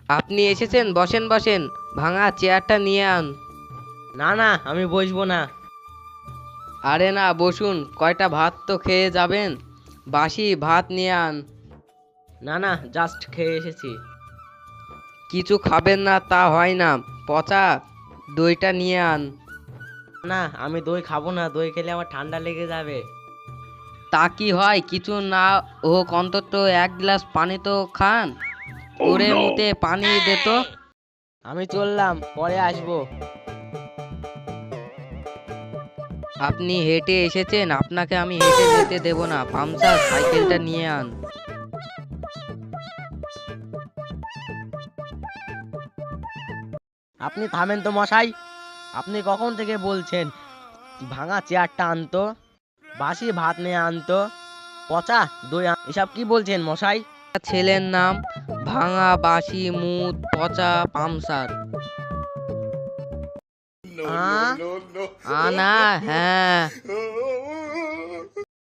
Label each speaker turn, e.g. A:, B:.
A: আপনি এসেছেন, বসেন বসেন। ভাঙা চেয়ারটা নিয়ে আন।
B: না না, আমি বসবো না।
A: আরে না, বসুন। কয়টা ভাত তো খেয়ে যাবেন, বাসি ভাত নিয়ে আন।
B: না না, জাস্ট খেয়ে এসেছি।
A: কিছু খাবেন না তা হয় না, পচা দইটা নিয়ে আন।
B: না, আমি দই খাবো না, দই খেলে আমার ঠান্ডা লেগে যাবে।
A: তা কি হয়, কিছু না হোক অন্তত এক গ্লাস পানি তো খান। ওরে মুতে পানি দে তো।
B: আমি চললাম, পরে আসবো।
A: আপনি হেঁটে এসেছেন, আপনাকে আমি হেঁটে যেতে দেব না। পামসার, সাইকেলটা নিয়ে আন।
B: আপনি থামেন তো মশাই। আপনি কখন থেকে বলছেন ভাঙা চেয়ারটা আনতো, বাসি ভাত নিয়ে আনতো, পচা দই এসব কি বলছেন মশাই?
A: ছেলের নাম ভাঙা, বাসি, মুত, পচা, পামসার।
B: আ?
A: আনা, হ্যাঁ।